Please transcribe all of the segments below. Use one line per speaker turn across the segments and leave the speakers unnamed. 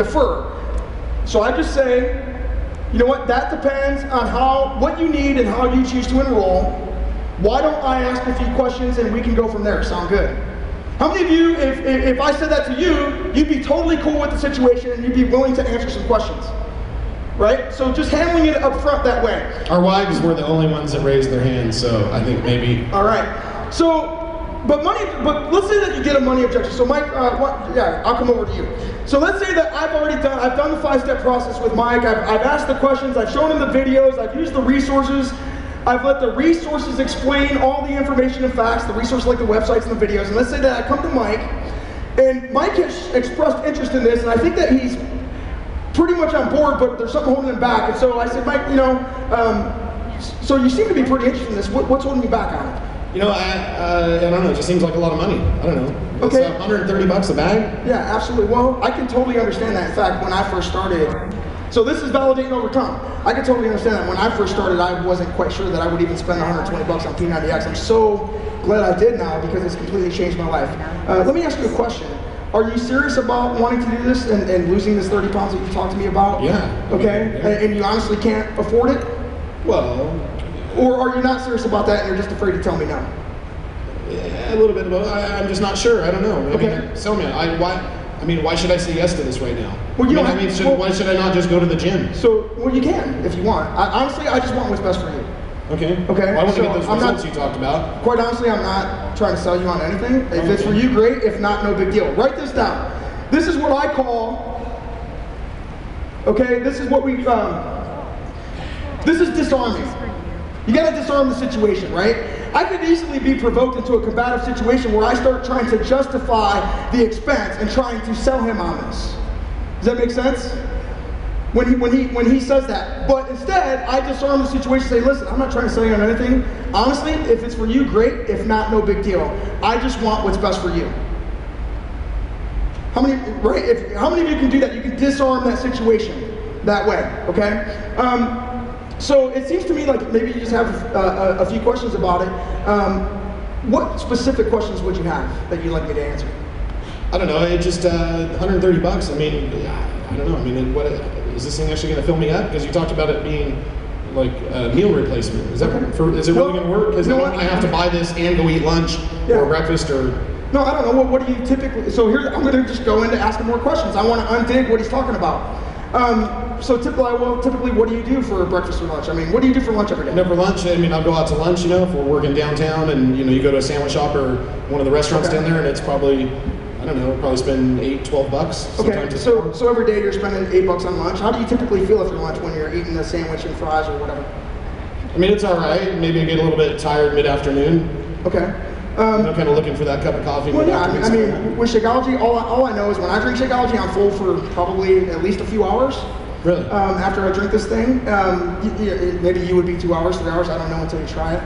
defer. So I just say, you know what, that depends on what you need and how you choose to enroll. Why don't I ask a few questions and we can go from there? Sound good? How many of you, if I said that to you, you'd be totally cool with the situation and you'd be willing to answer some questions? Right? So just handling it up front that way.
Our wives were the only ones that raised their hands, so I think maybe.
All right. So, but let's say that you get a money objection. So Mike, yeah, I'll come over to you. So let's say that I've done the 5-step process with Mike. I've asked the questions, I've shown him the videos, I've used the resources. I've let the resources explain all the information and facts, the resources like the websites and the videos. And let's say that I come to Mike, and Mike has expressed interest in this, and I think that he's pretty much on board, but there's something holding him back. And so I said, Mike, you know, so you seem to be pretty interested in this. What's holding you back on it?
You know, I don't know. It just seems like a lot of money. I don't know. It's
Okay.
130 bucks a bag.
Yeah, absolutely. Well, I can totally understand that. In fact, when I first started, so this is validating over time. I can totally understand that. When I first started, I wasn't quite sure that I would even spend 120 bucks on P90X. I'm so glad I did now because it's completely changed my life. Let me ask you a question. Are you serious about wanting to do this and losing this 30 pounds that you talked to me about?
Yeah.
Okay.
Yeah.
And you honestly can't afford it?
Well.
Or are you not serious about that and you're just afraid to tell me no?
Yeah, a little bit of both. I'm just not sure. I don't know.
Okay.
Tell me. Why should I say yes to this right now?
Well,
why should I not just go to the gym?
So, well, you can if you want. Honestly, I just want what's best for you.
Okay.
Okay.
Well, I want to get those results you talked about.
Quite honestly, I'm not trying to sell you on anything. If it's for you, great. If not, no big deal. Write this down. This is what I call. Okay. This is what we. This is disarming. You got to disarm the situation, right? I could easily be provoked into a combative situation where I start trying to justify the expense and trying to sell him on this. Does that make sense? When he says that. But instead, I disarm the situation and say, listen, I'm not trying to sell you on anything. Honestly, if it's for you, great. If not, no big deal. I just want what's best for you. How many of you can do that? You can disarm that situation that way, okay? So it seems to me like maybe you just have a few questions about it. What specific questions would you have that you'd like me to answer?
I don't know. It just 130 bucks. I mean, I don't know. I mean, what is this thing actually going to fill me up? Because you talked about it being like a meal replacement. Is that is it really going to work? Because I have to buy this and go eat lunch or breakfast or.
No, I don't know. What do you typically? So here I'm going to just go into asking more questions. I want to undig what he's talking about. So typically, what do you do for breakfast or lunch? I mean, what do you do for lunch every day?
You know, for lunch, I mean, I'll go out to lunch, you know, if we're working downtown and, you know, you go to a sandwich shop or one of the restaurants down there and it's probably, I don't know, probably spend $8-12 bucks.
Okay, so every day you're spending $8 on lunch. How do you typically feel after lunch when you're eating a sandwich and fries or whatever?
I mean, it's all right. Maybe I get a little bit tired mid-afternoon.
Okay.
You know, kind of looking for that cup of coffee.
Well, yeah, I mean, with Shakeology, all I know is when I drink Shakeology, I'm full for probably at least a few hours.
Really?
After I drink this thing, maybe you would be 2 hours, 3 hours. I don't know until you try it.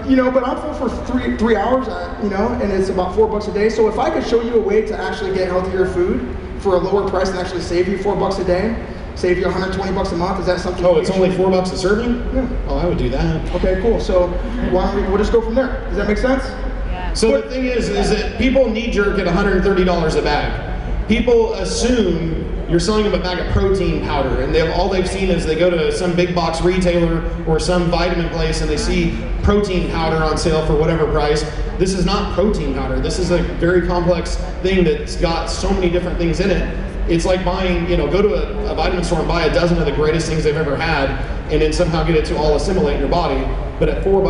You know, but I'm full for three hours. You know, and it's about $4 a day. So if I could show you a way to actually get healthier food for a lower price and actually save you $4 a day, save you 120 bucks a month, is that something?
Oh, it's only $4 a serving?
Yeah.
Oh, I would do that.
Okay, cool. So why don't we'll just go from there? Does that make sense?
Yeah. So the thing is that people knee jerk at $130 a bag. People assume you're selling them a bag of protein powder, and all they've seen is they go to some big box retailer or some vitamin place and they see protein powder on sale for whatever price. This is not protein powder. This is a very complex thing that's got so many different things in it. It's like buying, you know, go to a vitamin store and buy a dozen of the greatest things they've ever had and then somehow get it to all assimilate in your body. But at $4,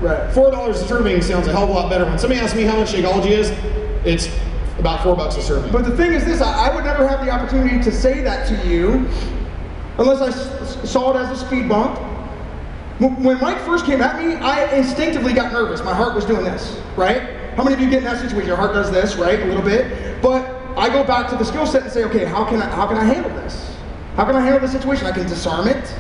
right.
$4 a serving sounds a hell of a lot better. When somebody asks me how much Shakeology is, it's about $4 a serving.
But the thing is this, I would never have the opportunity to say that to you unless I saw it as a speed bump. When Mike first came at me, I instinctively got nervous. My heart was doing this, right? How many of you get in that situation? Your heart does this, right? A little bit. But I go back to the skill set and say, okay, how can I handle this? How can I handle this situation? I can disarm it.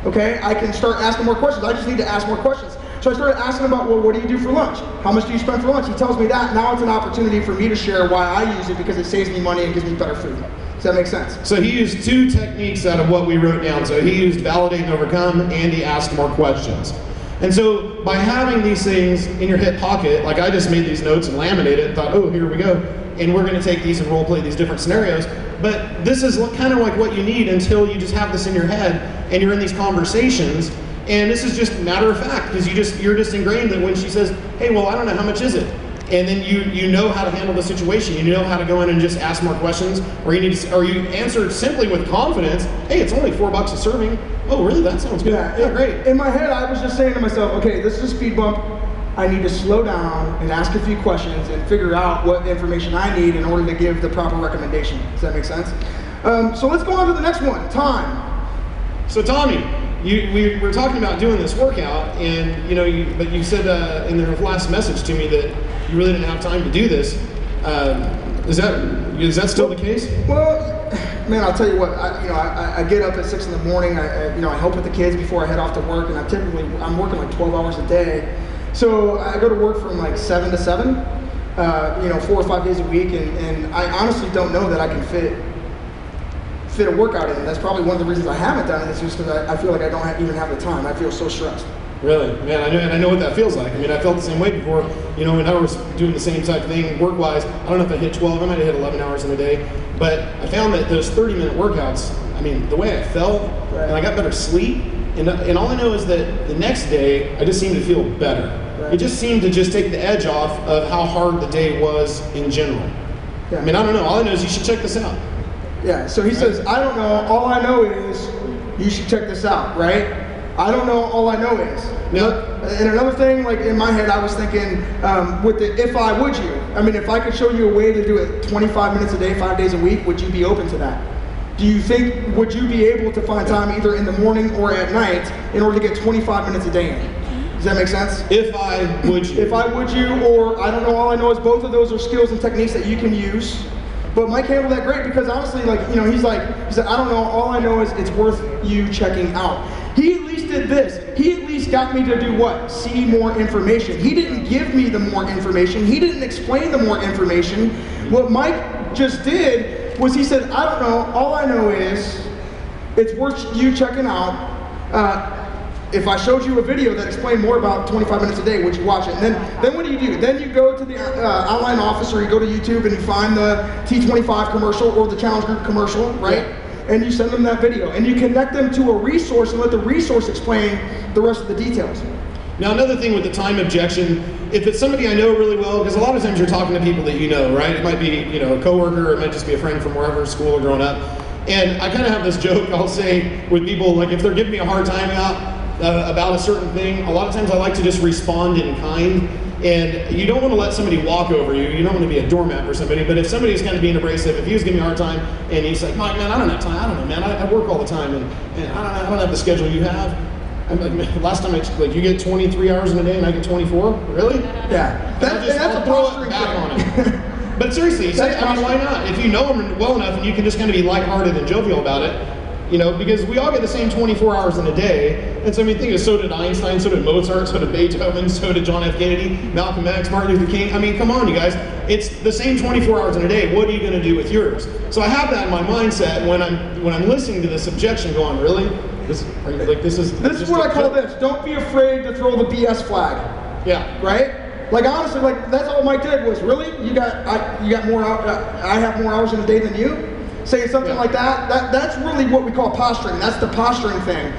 Okay, I can start asking more questions. I just need to ask more questions. So I started asking about, well, what do you do for lunch? How much do you spend for lunch? He tells me that. Now it's an opportunity for me to share why I use it because it saves me money and gives me better food. Does that make sense?
So he used 2 techniques out of what we wrote down. So he used validate and overcome, and he asked more questions. And so by having these things in your hip pocket, like I just made these notes and laminated and thought, oh, here we go. and we're going to take these and role play these different scenarios. But this is kind of like what you need until you just have this in your head and you're in these conversations. And this is just matter of fact, because you're just ingrained that when she says, hey, well, I don't know, how much is it? And then you know how to handle the situation. You know how to go in and just ask more questions, or you answer simply with confidence. Hey, it's only $4 a serving. Oh, really? That sounds good. Yeah, great.
In my head, I was just saying to myself, okay, this is a speed bump. I need to slow down and ask a few questions and figure out what information I need in order to give the proper recommendation. Does that make sense? So let's go on to the next one. Time.
So Tommy, we were talking about doing this workout, and but you said in the last message to me that you really didn't have time to do this. Is that still the case?
Well, man, I'll tell you what. I get up at 6 in the morning. I help with the kids before I head off to work, and I'm working like 12 hours a day. So I go to work from like 7 to 7. 4 or 5 days a week, and I honestly don't know that I can fit a workout in. That's probably one of the reasons I haven't done it. It's just because I feel like I don't even have the time. I feel so stressed.
Really? Man, I know what that feels like. I mean, I felt the same way before, when I was doing the same type of thing work-wise. I don't know if I hit 12, I might have hit 11 hours in a day, but I found that those 30-minute workouts, I mean, the way I felt, and I got better sleep, and all I know is that the next day, I just seemed to feel better. Right. It just seemed to just take the edge off of how hard the day was in general. Yeah. I mean, I don't know. All I know is you should check this out.
Yeah, so he says, I don't know, all I know is you should check this out, right? I don't know, all I know is.
No.
And another thing, like in my head, I was thinking with the if I, would you? I mean, if I could show you a way to do it 25 minutes a day, 5 days a week, would you be open to that? Do you think, would you be able to find time either in the morning or at night in order to get 25 minutes a day in? Does that make sense?
If I, would you?
If I, would you, or I don't know, all I know is both of those are skills and techniques that you can use. But Mike handled that great because honestly, he said, I don't know, all I know is it's worth you checking out. He at least did this. He at least got me to do what? See more information. He didn't give me the more information. He didn't explain the more information. What Mike just did was he said, I don't know, all I know is it's worth you checking out. If I showed you a video that explained more about 25 minutes a day, would you watch it? And then what do? Then you go to the online office, or you go to YouTube and you find the T25 commercial or the challenge group commercial, right? Yeah. And you send them that video, and you connect them to a resource and let the resource explain the rest of the details.
Now, another thing with the time objection, if it's somebody I know really well, because a lot of times you're talking to people that you know, right? It might be a coworker, or it might just be a friend from wherever, school or growing up. And I kind of have this joke I'll say with people, like if they're giving me a hard time about a certain thing, a lot of times I like to just respond in kind. And you don't want to let somebody walk over you. You don't want to be a doormat for somebody. But if somebody's kind of being abrasive, if he was giving me a hard time and he's like, Mike, man, I don't have time. I don't know, man. I work all the time, and I don't have the schedule you have. I'm like, man, last time you get 23 hours in a day and I get 24? Really?
Yeah. That's a
throw it back on him. But seriously, why not? If you know him well enough and you can just kind of be lighthearted and jovial about it, because we all get the same 24 hours in a day. And so think of, so did Einstein, so did Mozart, so did Beethoven, so did John F. Kennedy, Malcolm X, Martin Luther King. Come on, you guys. It's the same 24 hours in a day. What are you going to do with yours? So I have that in my mindset when I'm listening to this objection going, really? This is
what I call this. Don't be afraid to throw the BS flag.
Yeah.
Right? Like honestly, that's all Mike did was, really? You got more I have more hours in a day than you? Saying something like that's really what we call posturing. That's the posturing thing.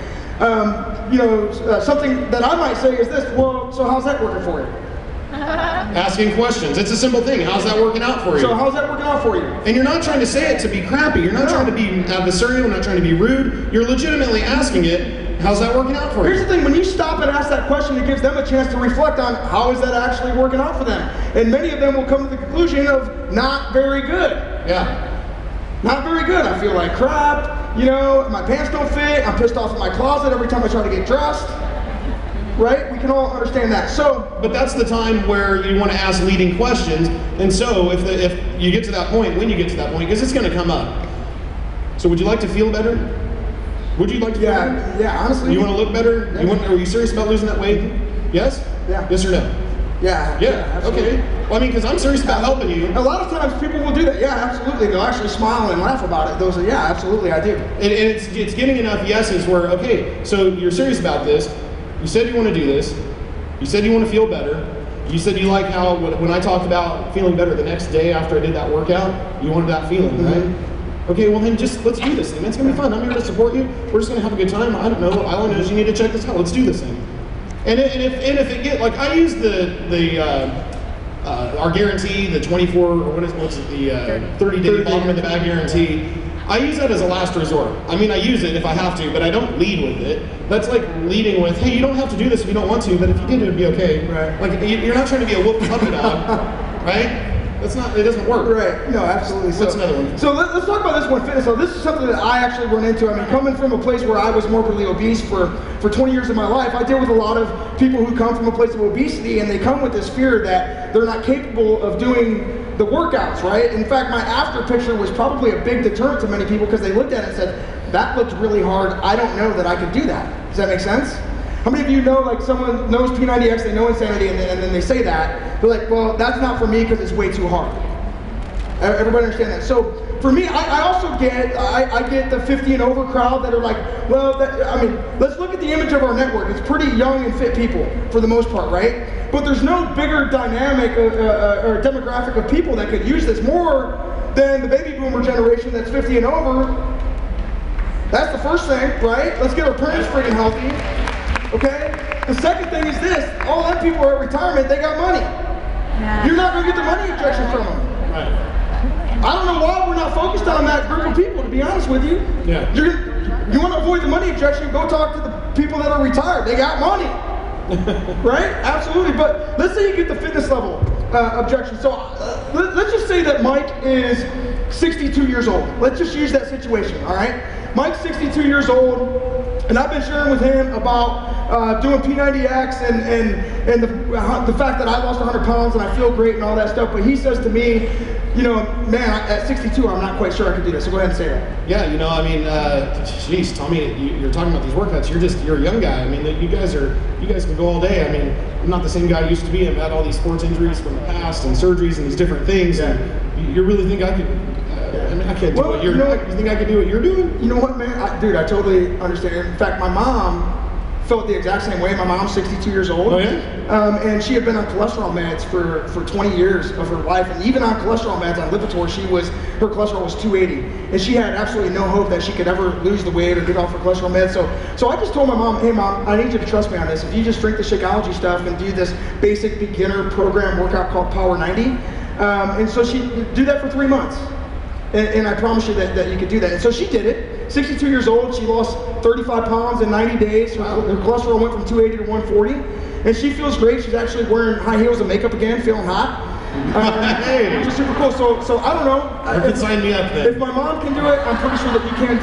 Something that I might say is this, well, so how's that working for you?
Asking questions. It's a simple thing. How's that working out for you?
So how's that working out for you?
And you're not trying to say it to be crappy. You're not trying to be adversarial. You're not trying to be rude. You're legitimately asking it, how's that working out for you?
Here's the thing, when you stop and ask that question, it gives them a chance to reflect on how is that actually working out for them. And many of them will come to the conclusion of not very good.
Yeah.
Not very good. I feel like crap, my pants don't fit, I'm pissed off in my closet every time I try to get dressed. Right? We can all understand that.
But that's the time where you want to ask leading questions. And so if you get to that point, when you get to that point, because it's going to come up. So would you like to feel better? Would you like to feel better?
Yeah, honestly.
You want to look better?
Yeah.
Are you serious about losing that weight? Yes?
Yeah.
Yes or no?
Yeah,
okay. Well, because I'm serious about helping you.
A lot of times people will do that. Yeah, absolutely. They'll actually smile and laugh about it. They'll say, yeah, absolutely, I do.
And it's getting enough yeses where, okay, so you're serious about this. You said you want to do this. You said you want to feel better. You said you like how when I talked about feeling better the next day after I did that workout, you wanted that feeling, right? Okay, well then just let's do this thing. It's gonna be fun. I'm here to support you. We're just gonna have a good time. I don't know. All I know is you need to check this out. Let's do this thing. And if it get like I use our guarantee, the 24 or what's it, the 30-day bottom of the bag guarantee. I use that as a last resort. I mean, I use it if I have to, but I don't lead with it. That's like leading with, hey, you don't have to do this if you don't want to, but if you did, it would be okay.
Right.
Like you're not trying to be a whoop puppy dog, right? That's not. It doesn't work.
Right. No, absolutely.
What's another one?
So let's talk about this one, fitness. So this is something that I actually run into. I mean, coming from a place where I was morbidly obese for 20 years of my life, I deal with a lot of people who come from a place of obesity, and they come with this fear that they're not capable of doing the workouts, right? In fact, my after picture was probably a big deterrent to many people because they looked at it and said, that looked really hard. I don't know that I could do that. Does that make sense? How many of you know, like, someone knows P90X, they know Insanity, and then they say that. They're like, well, that's not for me because it's way too hard. Everybody understand that? So for me, I also get, I get the 50 and over crowd that are like, well, I mean, let's look at the image of our network. It's pretty young and fit people for the most part, right? But there's no bigger dynamic or demographic of people that could use this more than the baby boomer generation that's 50 and over. That's the first thing, right? Let's get our parents freaking healthy, okay? The second thing is this, all them people are at retirement, they got money. You're not gonna get the money injection from them.
Right.
I don't know why we're not focused on that group of people, to be honest with you.
Yeah.
You want to avoid the money injection, go talk to the people that are retired. They got money. Right? Absolutely. But let's say you get the fitness level objection. So let's just say that Mike is 62 years old. Let's just use that situation, all right? Mike's 62 years old, and I've been sharing with him about doing P90X and the fact that I lost 100 pounds and I feel great and all that stuff. But he says to me, you know, man, at 62, I'm not quite sure I could do this. So go ahead and say that.
Yeah, you know, I mean, geez, Tommy, you're talking about these workouts. You're a young guy. I mean, you guys can go all day. I mean, I'm not the same guy I used to be. I've had all these sports injuries from the past and surgeries and these different things.
Yeah.
And you really think I could? I mean, I can't do what you're doing. You think I can do what you're doing?
You know what, man? Dude, I totally understand. In fact, my mom felt the exact same way. My mom's 62 years old.
Oh, yeah?
And she had been on cholesterol meds for 20 years of her life. And even on cholesterol meds, on Lipitor, her cholesterol was 280. And she had absolutely no hope that she could ever lose the weight or get off her cholesterol meds. So I just told my mom, hey mom, I need you to trust me on this. If you just drink the Shakeology stuff and do this basic beginner program workout called Power 90. And so she do that for 3 months. And I promise you that you could do that. And so she did it. 62 years old, she lost 35 pounds in 90 days. Her cholesterol went from 280 to 140. And she feels great. She's actually wearing high heels and makeup again, feeling hot.
Hey.
Which is super cool. So I don't know.
You can sign me up then.
If my mom can do it, I'm pretty sure that you can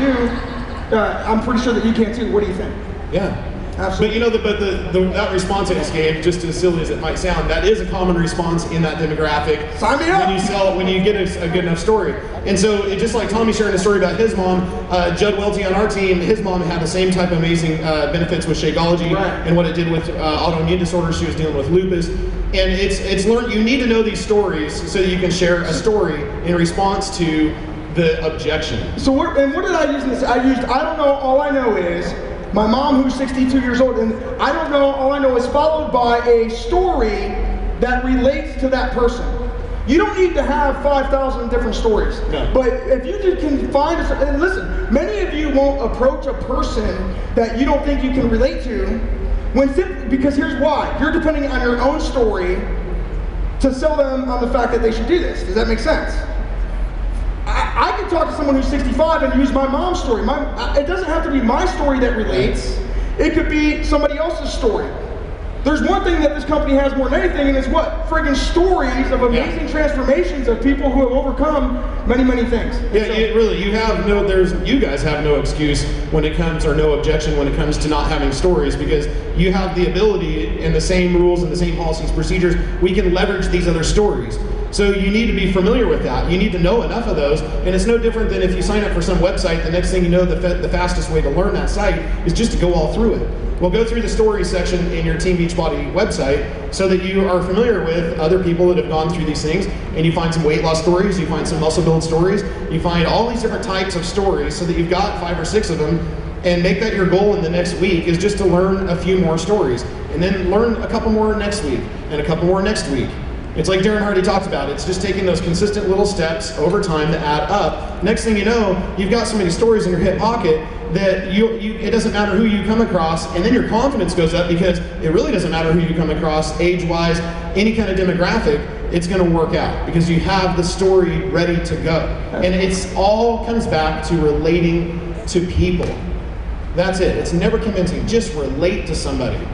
do. I'm pretty sure that you can too. What do you think?
Yeah.
Absolutely.
But you know, that response I just gave, just as silly as it might sound, that is a common response in that demographic.
Sign me up.
When you get a good enough story. And so, just like Tommy sharing a story about his mom, Judd Welty on our team, his mom had the same type of amazing benefits with Shakeology and what it did with autoimmune disorders. She was dealing with lupus. And it's learned, you need to know these stories so that you can share a story in response to the objection.
So what did I use in this? I don't know, all I know is my mom, who's 62 years old, and I don't know, all I know is followed by a story that relates to that person. You don't need to have 5,000 different stories.
No.
But if you just can find, and listen, many of you won't approach a person that you don't think you can relate to, because here's why. You're depending on your own story to sell them on the fact that they should do this. Does that make sense? I can talk to someone who's 65 and use my mom's story. It doesn't have to be my story that relates. It could be somebody else's story. There's one thing that this company has more than anything, and it's what? Friggin' stories of amazing transformations of people who have overcome many, many things.
Yeah, you guys have no excuse when it comes, or no objection when it comes to not having stories, because you have the ability and the same rules and the same policies, procedures, we can leverage these other stories. So you need to be familiar with that. You need to know enough of those, and it's no different than if you sign up for some website, the next thing you know, the fastest way to learn that site is just to go all through it. Well, go through the stories section in your Team Beachbody website so that you are familiar with other people that have gone through these things, and you find some weight loss stories, you find some muscle build stories, you find all these different types of stories so that you've got 5 or 6 of them, and make that your goal in the next week is just to learn a few more stories. and then learn a couple more next week, and a couple more next week. It's like Darren Hardy talked about. It's just taking those consistent little steps over time that add up. Next thing you know, you've got so many stories in your hip pocket that it doesn't matter who you come across, and then your confidence goes up because it really doesn't matter who you come across, age-wise, any kind of demographic, it's going to work out because you have the story ready to go. And it's all comes back to relating to people. That's it. It's never convincing. Just relate to somebody.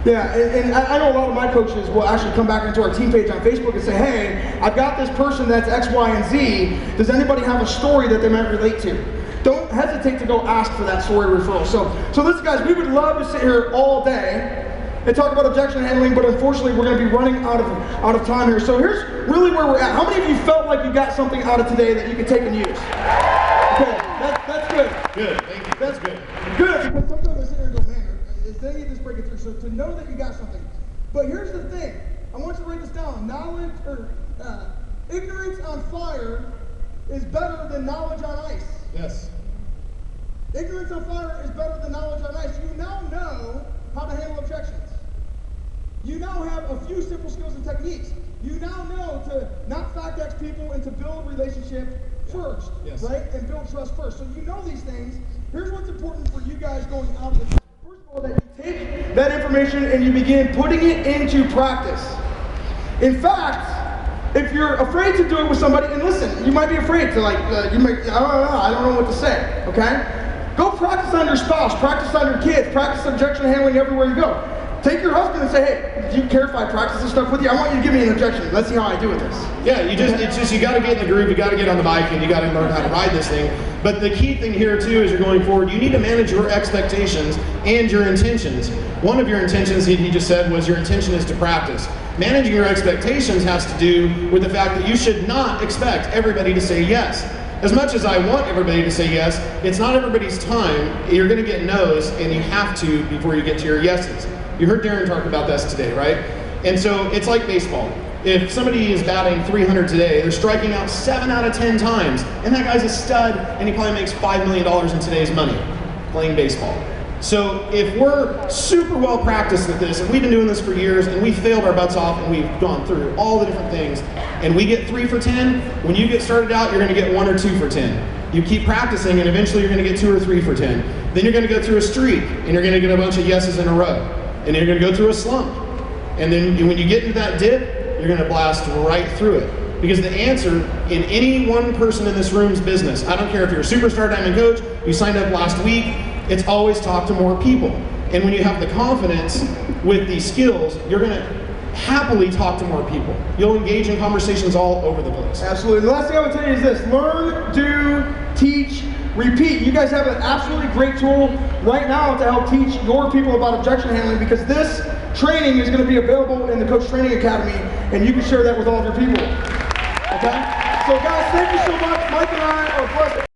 Yeah, and I know a lot of my coaches will actually come back into our team page on Facebook and say, hey, I've got this person that's X, Y, and Z. Does anybody have a story that they might relate to? Don't hesitate to go ask for that story referral. So listen, guys, we would love to sit here all day and talk about objection handling, but unfortunately we're going to be running out of time here. So here's really where we're at. How many of you felt like you got something out of today that you could take and use? Okay, that's good.
Good, thank you. That's good.
Good, because sometimes I sit here and go, man, is any of this breaking through? So to know that you got something. But here's the thing. I want you to write this down. Knowledge, or ignorance on fire is better than knowledge on ice.
Yes.
Ignorance on fire is better than knowledge on ice. You now know how to handle objections. You now have a few simple skills and techniques. You now know to not fact-check people and to build relationship first,
yes,
right? And build trust first. So you know these things. Here's what's important for you guys going out of this. First of all, that you take that information and you begin putting it into practice. In fact, if you're afraid to do it with somebody, and listen, you might be afraid to I don't know what to say, okay? Go practice on your spouse, practice on your kids, practice objection handling everywhere you go. Take your husband and say, hey, do you care if I practice this stuff with you? I want you to give me an objection. Let's see how I do with this.
Yeah, you got to get in the groove, you got to get on the bike, and you got to learn how to ride this thing. But the key thing here too, as you're going forward, you need to manage your expectations and your intentions. One of your intentions, he just said, was your intention is to practice. Managing your expectations has to do with the fact that you should not expect everybody to say yes. As much as I want everybody to say yes, it's not everybody's time. You're going to get no's, and you have to before you get to your yeses. You heard Darren talk about this today, right? And so it's like baseball. If somebody is batting 300 today, they're striking out 7 out of 10 times, and that guy's a stud, and he probably makes $5 million in today's money playing baseball. So if we're super well practiced at this, and we've been doing this for years, and we failed our butts off, and we've gone through all the different things, and we get 3 for 10, when you get started out, you're going to get 1 or 2 for 10. You keep practicing, and eventually you're going to get 2 or 3 for 10. Then you're going to go through a streak, and you're going to get a bunch of yeses in a row. And you're going to go through a slump. And then when you get into that dip, you're going to blast right through it. Because the answer in any one person in this room's business, I don't care if you're a superstar diamond coach, you signed up last week, it's always talk to more people. And when you have the confidence with these skills, you're going to happily talk to more people. You'll engage in conversations all over the place.
Absolutely. The last thing I would tell you is this: learn, do, teach, repeat. You guys have an absolutely great tool right now to help teach your people about objection handling, because this training is going to be available in the Coach Training Academy, and you can share that with all of your people. Okay? So guys, thank you so much. Mike and I are blessed.